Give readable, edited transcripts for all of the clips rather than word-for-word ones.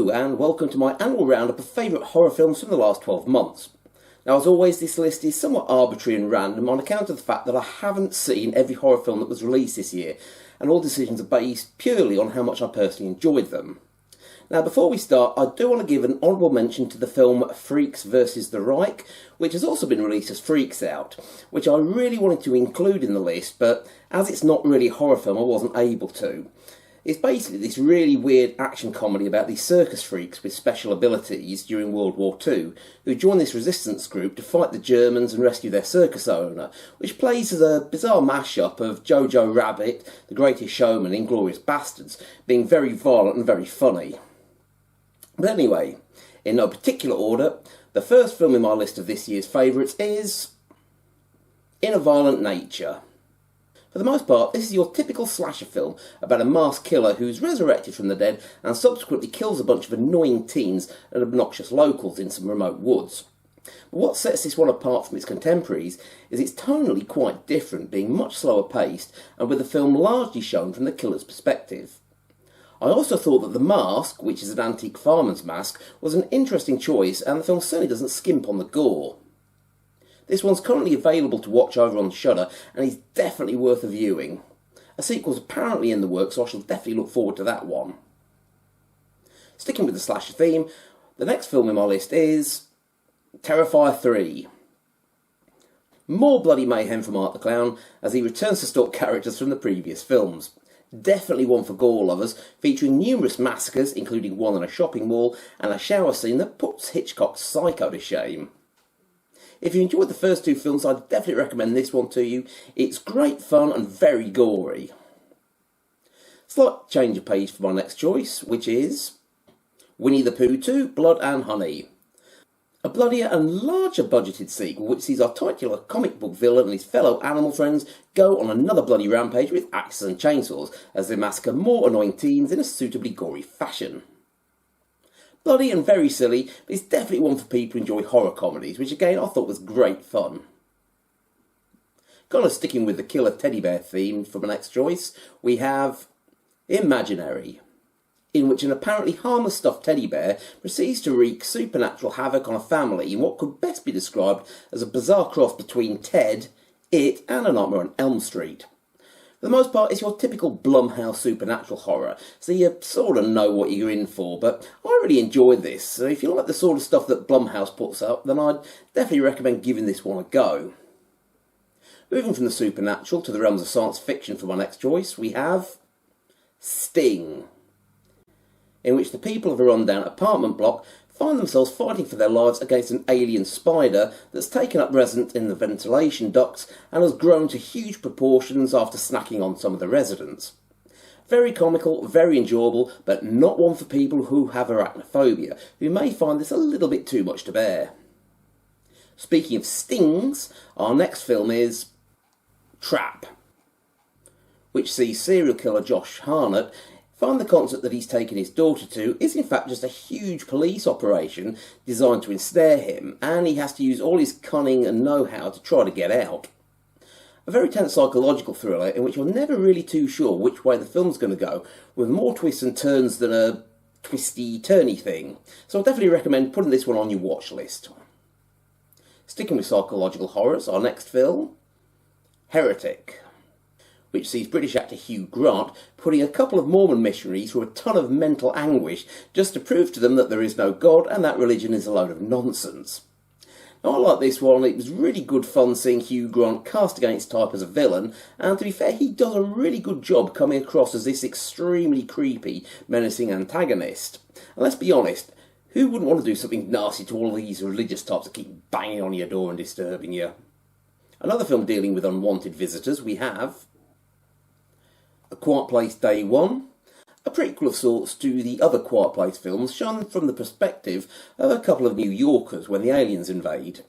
Hello and welcome to my annual roundup of favourite horror films from the last 12 months. Now as always this list is somewhat arbitrary and random on account of the fact that I haven't seen every horror film that was released this year, and all decisions are based purely on how much I personally enjoyed them. Now before we start, I do want to give an honourable mention to the film Freaks vs the Reich, which has also been released as Freaks Out, which I really wanted to include in the list, but as it's not really a horror film I wasn't able to. It's basically this really weird action comedy about these circus freaks with special abilities during World War II, who join this resistance group to fight the Germans and rescue their circus owner, which plays as a bizarre mashup of Jojo Rabbit, The Greatest Showman, and Inglourious Bastards, being very violent and very funny. But anyway, in no particular order, the first film in my list of this year's favourites is In a Violent Nature. For the most part, this is your typical slasher film about a masked killer who's resurrected from the dead and subsequently kills a bunch of annoying teens and obnoxious locals in some remote woods. But what sets this one apart from its contemporaries is it's tonally quite different, being much slower paced and with the film largely shown from the killer's perspective. I also thought that the mask, which is an antique fireman's mask, was an interesting choice, and the film certainly doesn't skimp on the gore. This one's currently available to watch over on Shudder, and is definitely worth a viewing. A sequel's apparently in the works, so I shall definitely look forward to that one. Sticking with the slasher theme, the next film in my list is Terrifier 3. More bloody mayhem from Art the Clown, as he returns to stalk characters from the previous films. Definitely one for gore lovers, featuring numerous massacres, including one in a shopping mall, and a shower scene that puts Hitchcock's Psycho to shame. If you enjoyed the first two films, I'd definitely recommend this one to you. It's great fun and very gory. Slight change of pace for my next choice, which is Winnie the Pooh 2, Blood and Honey. A bloodier and larger budgeted sequel which sees our titular comic book villain and his fellow animal friends go on another bloody rampage with axes and chainsaws as they massacre more annoying teens in a suitably gory fashion. Bloody and very silly, but it's definitely one for people who enjoy horror comedies, which again I thought was great fun. Kind of sticking with the killer teddy bear theme for my next choice, we have Imaginary, in which an apparently harmless stuffed teddy bear proceeds to wreak supernatural havoc on a family in what could best be described as a bizarre cross between Ted, It and A Nightmare on Elm Street. For the most part, it's your typical Blumhouse supernatural horror, so you sort of know what you're in for, but I really enjoyed this, so if you like the sort of stuff that Blumhouse puts up, then I'd definitely recommend giving this one a go. Moving from the supernatural to the realms of science fiction for my next choice, we have Sting, in which the people of a rundown apartment block find themselves fighting for their lives against an alien spider that's taken up residence in the ventilation ducts and has grown to huge proportions after snacking on some of the residents. Very comical, very enjoyable, but not one for people who have arachnophobia, who may find this a little bit too much to bear. Speaking of stings, our next film is Trap, which sees serial killer Josh Hartnett find the concert that he's taken his daughter to is in fact just a huge police operation designed to ensnare him, and he has to use all his cunning and know-how to try to get out. A very tense psychological thriller in which you're never really too sure which way the film's going to go, with more twists and turns than a twisty-turny thing, so I definitely recommend putting this one on your watch list. Sticking with psychological horrors, our next film, Heretic, which sees British actor Hugh Grant putting a couple of Mormon missionaries through a ton of mental anguish just to prove to them that there is no God and that religion is a load of nonsense. Now I like this one, it was really good fun seeing Hugh Grant cast against type as a villain, and to be fair he does a really good job coming across as this extremely creepy, menacing antagonist. And let's be honest, who wouldn't want to do something nasty to all these religious types that keep banging on your door and disturbing you? Another film dealing with unwanted visitors, we have A Quart Place Day One, a prequel of sorts to the other Quart Place films shown from the perspective of a couple of New Yorkers when the aliens invade.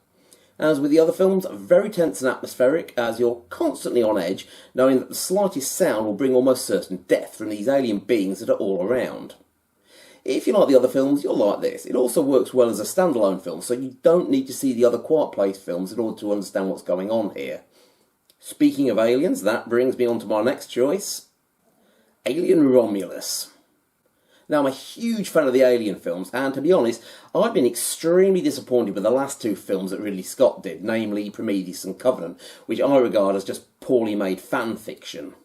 As with the other films, very tense and atmospheric, as you're constantly on edge, knowing that the slightest sound will bring almost certain death from these alien beings that are all around. If you like the other films, you'll like this. It also works well as a standalone film, so you don't need to see the other Quart Place films in order to understand what's going on here. Speaking of aliens, that brings me on to my next choice, Alien Romulus. Now, I'm a huge fan of the Alien films, and to be honest, I've been extremely disappointed with the last two films that Ridley Scott did, namely Prometheus and Covenant, which I regard as just poorly made fan fiction.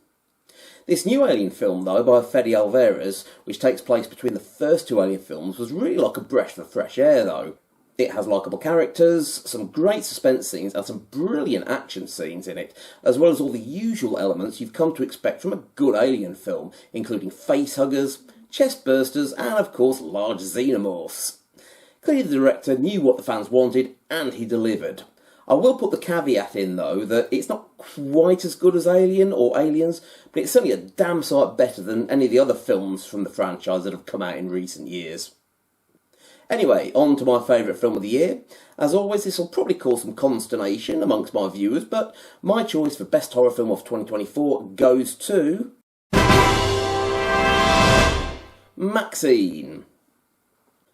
This new Alien film, though, by Fede Alvarez, which takes place between the first two Alien films, was really like a breath of fresh air, though. It has likeable characters, some great suspense scenes, and some brilliant action scenes in it, as well as all the usual elements you've come to expect from a good Alien film, including facehuggers, chest bursters, and of course large xenomorphs. Clearly the director knew what the fans wanted, and he delivered. I will put the caveat in, though, that it's not quite as good as Alien or Aliens, but it's certainly a damn sight better than any of the other films from the franchise that have come out in recent years. Anyway, on to my favourite film of the year. As always, this will probably cause some consternation amongst my viewers, but my choice for Best Horror Film of 2024 goes to Maxine.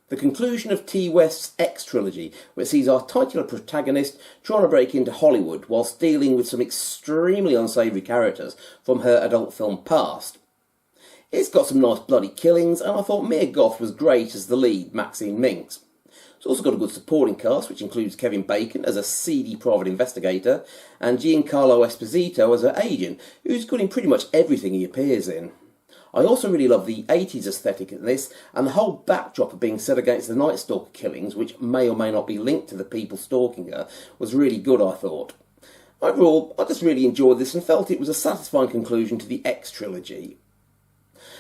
The conclusion of T. West's X trilogy, which sees our titular protagonist trying to break into Hollywood whilst dealing with some extremely unsavoury characters from her adult film past. It's got some nice bloody killings, and I thought Mia Goth was great as the lead, Maxine Minx. It's also got a good supporting cast, which includes Kevin Bacon as a seedy private investigator, and Giancarlo Esposito as her agent, who's good in pretty much everything he appears in. I also really love the 80s aesthetic in this, and the whole backdrop of being set against the Night Stalker killings, which may or may not be linked to the people stalking her, was really good, I thought. Overall, I just really enjoyed this and felt it was a satisfying conclusion to the X trilogy.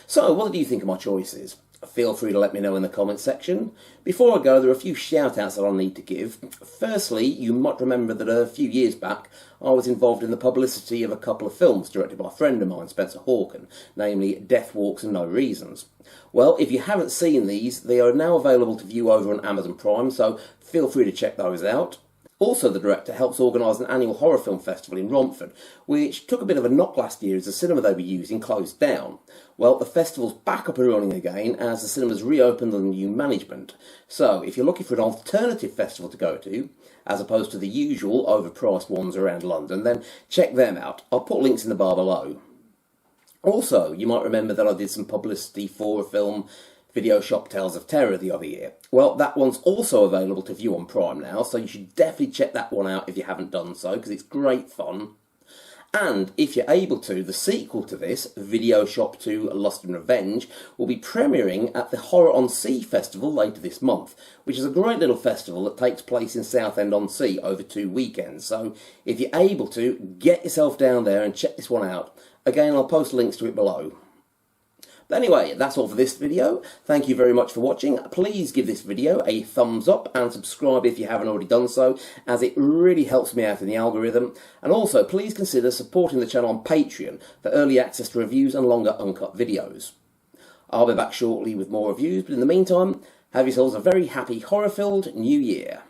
So, what did you think of my choices? Feel free to let me know in the comments section. Before I go, there are a few shout-outs that I'll need to give. Firstly, you might remember that a few years back, I was involved in the publicity of a couple of films directed by a friend of mine, Spencer Hawken, namely Death Walks and No Reasons. Well, if you haven't seen these, they are now available to view over on Amazon Prime, so feel free to check those out. Also, the director helps organise an annual horror film festival in Romford, which took a bit of a knock last year as the cinema they were using closed down. Well, the festival's back up and running again as the cinemas reopened under new management. So, if you're looking for an alternative festival to go to, as opposed to the usual overpriced ones around London, then check them out. I'll put links in the bar below. Also, you might remember that I did some publicity for a film, Video Shop Tales of Terror, the other year. Well, that one's also available to view on Prime now, so you should definitely check that one out if you haven't done so, because it's great fun. And if you're able to, the sequel to this, Video Shop 2 Lust and Revenge, will be premiering at the Horror on Sea Festival later this month, which is a great little festival that takes place in Southend-on-Sea over 2 weekends. So if you're able to, get yourself down there and check this one out. Again, I'll post links to it below. But anyway, that's all for this video. Thank you very much for watching. Please give this video a thumbs up and subscribe if you haven't already done so, as it really helps me out in the algorithm. And also, please consider supporting the channel on Patreon for early access to reviews and longer uncut videos. I'll be back shortly with more reviews, but in the meantime, have yourselves a very happy horror-filled new year.